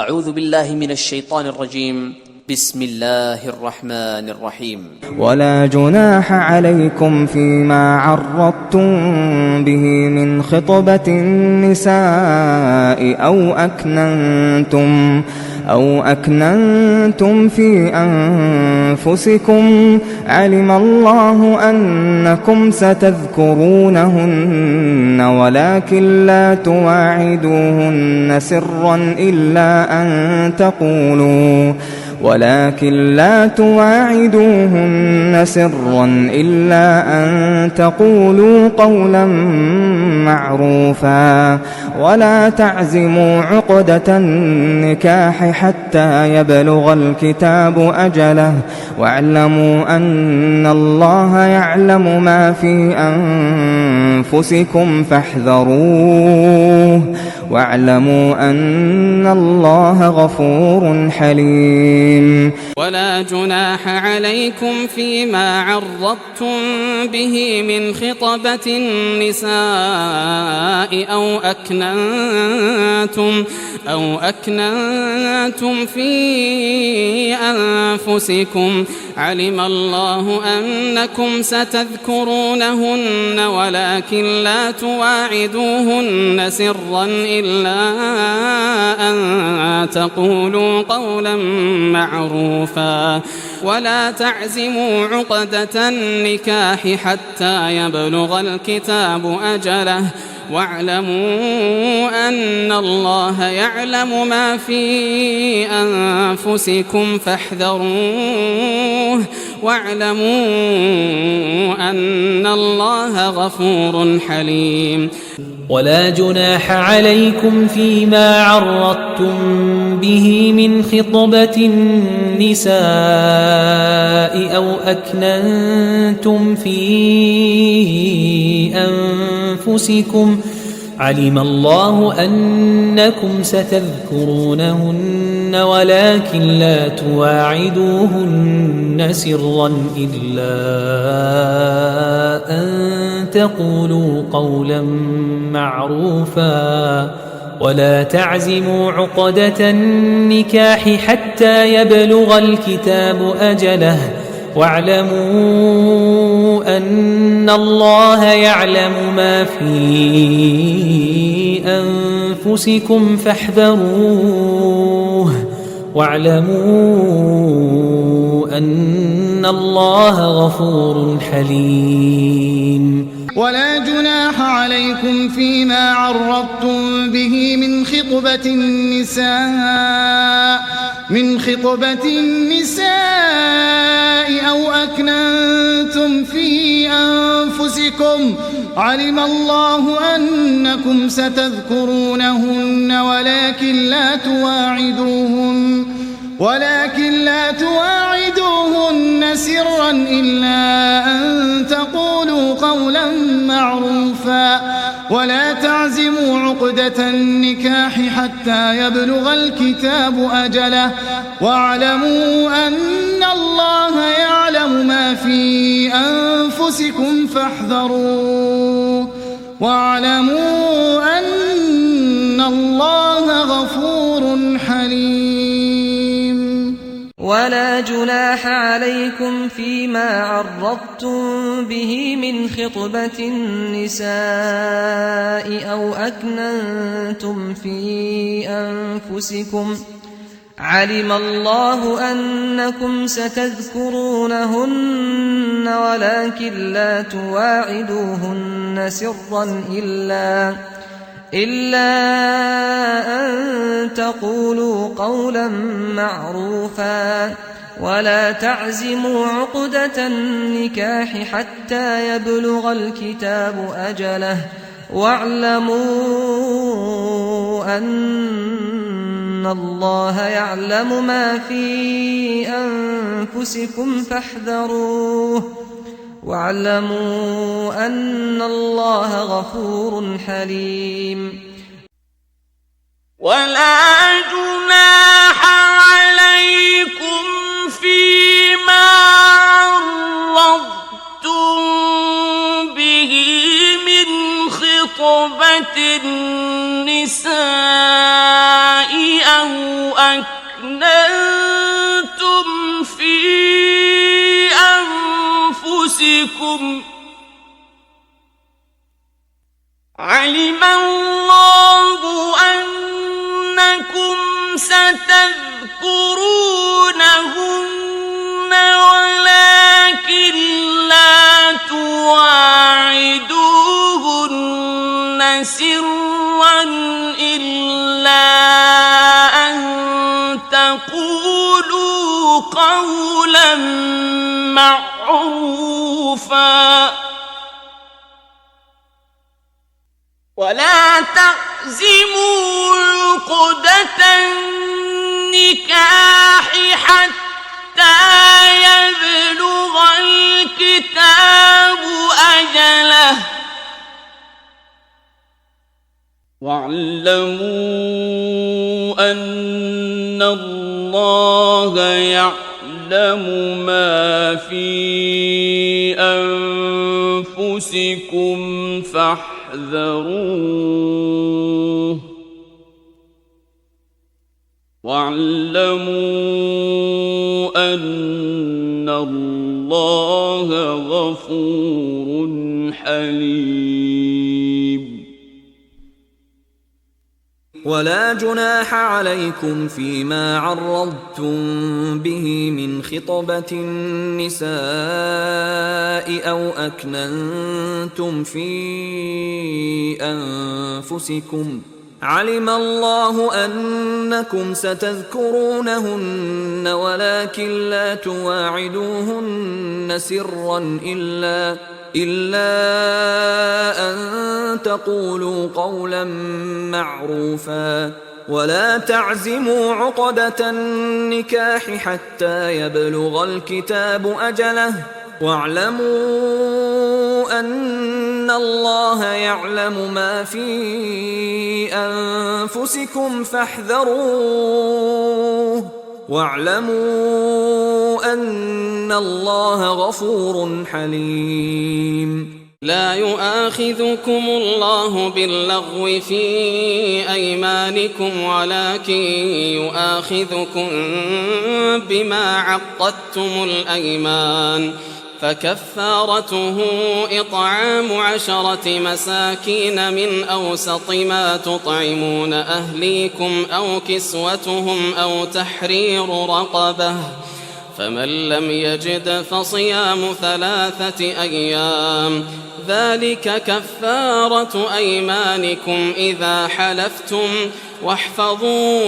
أعوذ بالله من الشيطان الرجيم. بسم الله الرحمن الرحيم. ولا جناح عليكم فيما عرضتم به من خطبة النساء أو أكننتم في أنفسكم علم الله أنكم ستذكرونهن ولكن لا تواعدوهن سرا إلا أن تقولوا قولا معروفا ولا تعزموا عقدة النكاح حتى يبلغ الكتاب أجله واعلموا أن الله يعلم ما في أنفسكم فاحذروه واعلموا أن الله غفور حليم. ولا جناح عليكم فيما عرضتم به من خطبة النساء أو أكننتم في أنفسكم علم الله أنكم ستذكرونهن ولكن لا تواعدوهن سرا إلا أن تقولوا قولا معروفا ولا تعزموا عقدة النكاح حتى يبلغ الكتاب أجله واعلموا أن الله يعلم ما في أنفسكم فاحذروه واعلموا أن الله غفور حليم. ولا جناح عليكم فيما عرضتم به من خطبة النساء أو أكننتم في أنفسكم علم الله أنكم ستذكرونهن ولكن لا تواعدوهن سرا إلا أن تقولوا قولا معروفا ولا تعزموا عقدة النكاح حتى يبلغ الكتاب أجله واعلموا أن الله يعلم ما في أنفسكم فاحذروه واعلموا أن الله غفور حليم. ولا جناح عليكم فيما عرضتم به من خطبة النساء أو أكننتم في أنفسكم علم الله أنكم ستذكرونهن ولكن لا تواعدوهن سرا إلا أن تقولوا قولا معروفا ولا تعزموا عقدة النكاح حتى يبلغ الكتاب أجله واعلموا أن الله يعلم ما في أنفسكم فاحذروه واعلموا أن الله غفور حليم. ولا جناح عليكم فيما عرضتم به من خطبة النساء أو أكننتم في أنفسكم علم الله أنكم ستذكرونهن ولكن لا تواعدوهن سرا إلا أن تقولوا قولا معروفا ولا تعزموا عقدة النكاح حتى يبلغ الكتاب أجله واعلموا أن الله يعلم ما في أنفسكم فاحذروه واعلموا أن الله غفور حليم. ولا جناح عليكم فيما عرضتم به من خطبة النساء أو أكننتم في أنفسكم علم الله أنكم ستذكرونهن ولكن لا تواعدوهن سرا إلا أن تقولوا قولا معروفا ولا تعزموا عقدة النكاح حتى يبلغ الكتاب أجله واعلموا أن الله يعلم ما في أنفسكم فاحذروه واعلموا أن الله غفور حليم ولا جناح عليكم فيما عرضتم به من خطبة النساء أو أكننتم في أنفسكم علم الله أنكم ستذكرونهن ولكن لا تواعدوهن سرا إلا أن تقولوا قولا معروفا ولا تعزموا عقدة النكاح حتى يبلغ الكتاب أجله واعلموا أن الله يعلم ما في أنفسكم فاحذروه واعلموا أن الله غفور حليم لا يؤاخذكم الله باللغو في أيمانكم ولكن يؤاخذكم بما عقدتم الأيمان فكفارته إطعام 10 مساكين من أوسط ما تطعمون أهليكم أو كسوتهم أو تحرير رقبة فمن لم يجد فصيام 3 أيام ذلك كفارة أيمانكم إذا حلفتم واحفظوا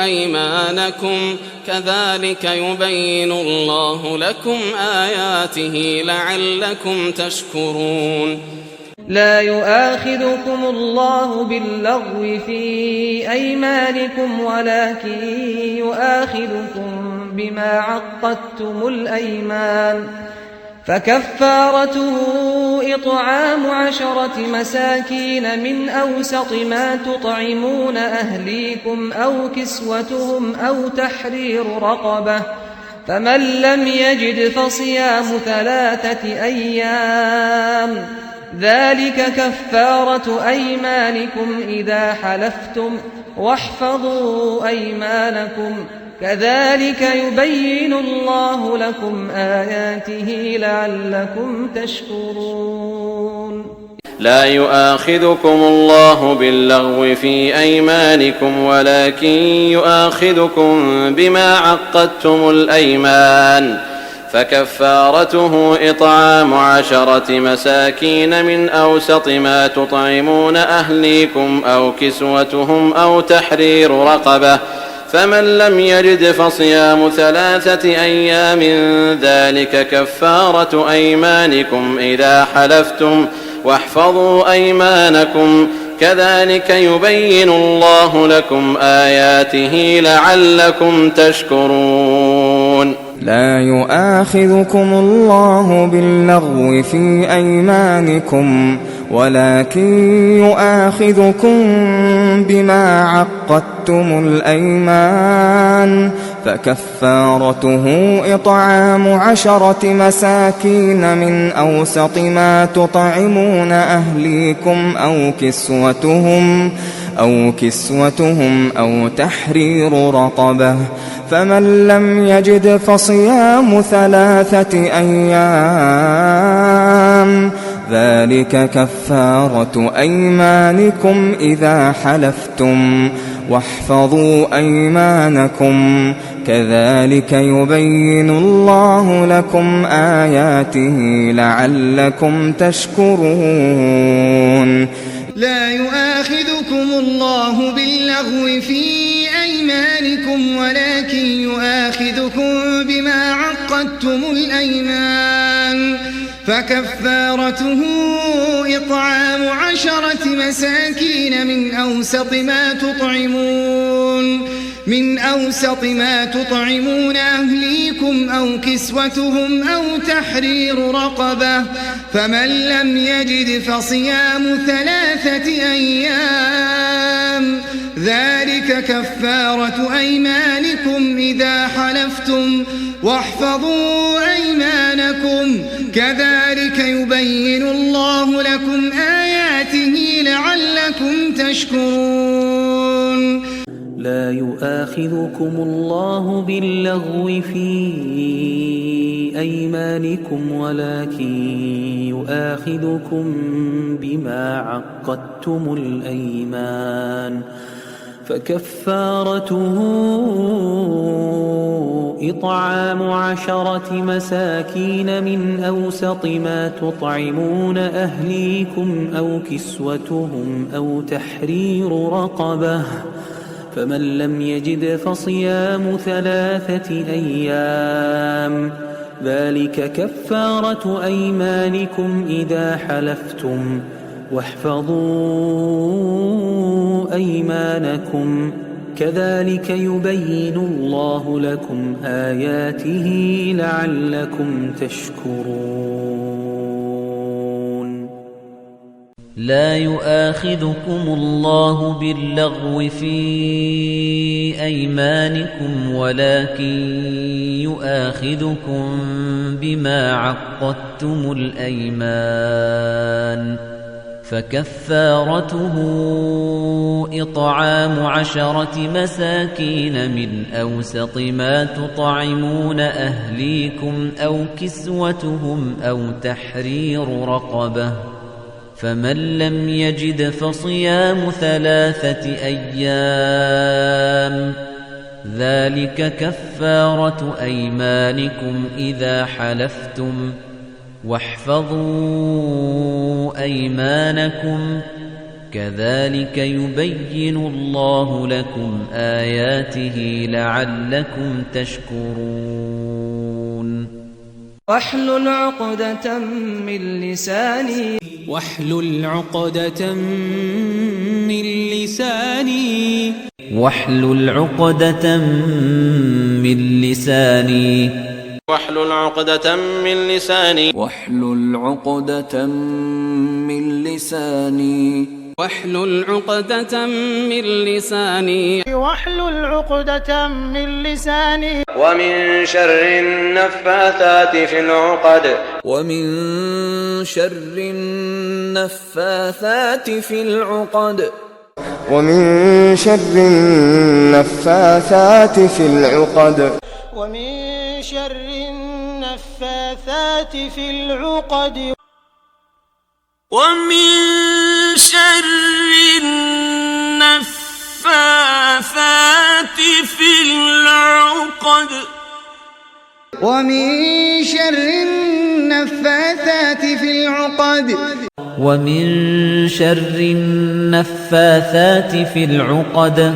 أيمانكم كذلك يبين الله لكم آياته لعلكم تشكرون لا يؤاخذكم الله باللغو في أيمانكم ولكن يؤاخذكم بما عقدتم الأيمان فكفارته إطعام 10 مساكين من أوسط ما تطعمون أهليكم أو كسوتهم أو تحرير رقبة فمن لم يجد فصيام 3 أيام ذلك كفارة أيمانكم إذا حلفتم واحفظوا أيمانكم كذلك يبين الله لكم آياته لعلكم تشكرون لا يؤاخذكم الله باللغو في أيمانكم ولكن يؤاخذكم بما عقدتم الأيمان فكفارته إطعام 10 مساكين من أوسط ما تطعمون أهليكم أو كسوتهم أو تحرير رقبة فمن لم يجد فصيام 3 أيام ذلك كفارة أيمانكم إذا حلفتم واحفظوا أيمانكم كذلك يبين الله لكم آياته لعلكم تشكرون لا يؤاخذكم الله باللغو في أيمانكم ولكن يؤاخذكم بما عقدتم الأيمان فكفارته إطعام 10 مساكين من أوسط ما تطعمون أهليكم أو كسوتهم أو تحرير رقبة فمن لم يجد فصيام 3 أيام ذلك كفارة أيمانكم إذا حلفتم واحفظوا أيمانكم كذلك يبين الله لكم آياته لعلكم تشكرون لا يؤاخذكم الله باللغو في أيمانكم ولكن يؤاخذكم بما عقدتم الأيمان فكفارته إطعام 10 مساكين من أوسط ما تطعمون أهليكم أو كسوتهم أو تحرير رقبة فمن لم يجد فصيام 3 أيام ذلك كفارة أيمانكم إذا حلفتم واحفظوا أيمانكم كذلك يبين الله لكم آياته لعلكم تشكرون لا يؤاخذكم الله باللغو في أيمانكم ولكن يؤاخذكم بما عقدتم الأيمان فكفارته إطعام 10 مساكين من أوسط ما تطعمون أهليكم أو كسوتهم أو تحرير رقبة فمن لم يجد فصيام 3 أيام ذلك كفارة أيمانكم إذا حلفتم واحفظوا أيمانكم كذلك يبين الله لكم آياته لعلكم تشكرون لا يؤاخذكم الله باللغو في أيمانكم ولكن يؤاخذكم بما عقدتم الأيمان فكفارته إطعام 10 مساكين من أوسط ما تطعمون أهليكم أو كسوتهم أو تحرير رقبة فمن لم يجد فصيام 3 أيام ذلك كفارة أيمانكم إذا حلفتم واحفظوا أيمانكم كذلك يبين الله لكم آياته لعلكم تشكرون واحلل عقدة من لساني واحلل عقدة من لساني واحلل عقدة من لساني واحلل عقدة من لساني واحلل عقدة من لساني واحلل عقدة من لساني واحلل عقدة من لساني ومن شر النفاثات في العقد ومن شر النفاثات في العقد ومن شر النفاثات في العقد ومن شر النفاثات في العقد ومن شر النفاثات في العقد ومن شر النفاثات في العقد ومن شر النفاثات في العقد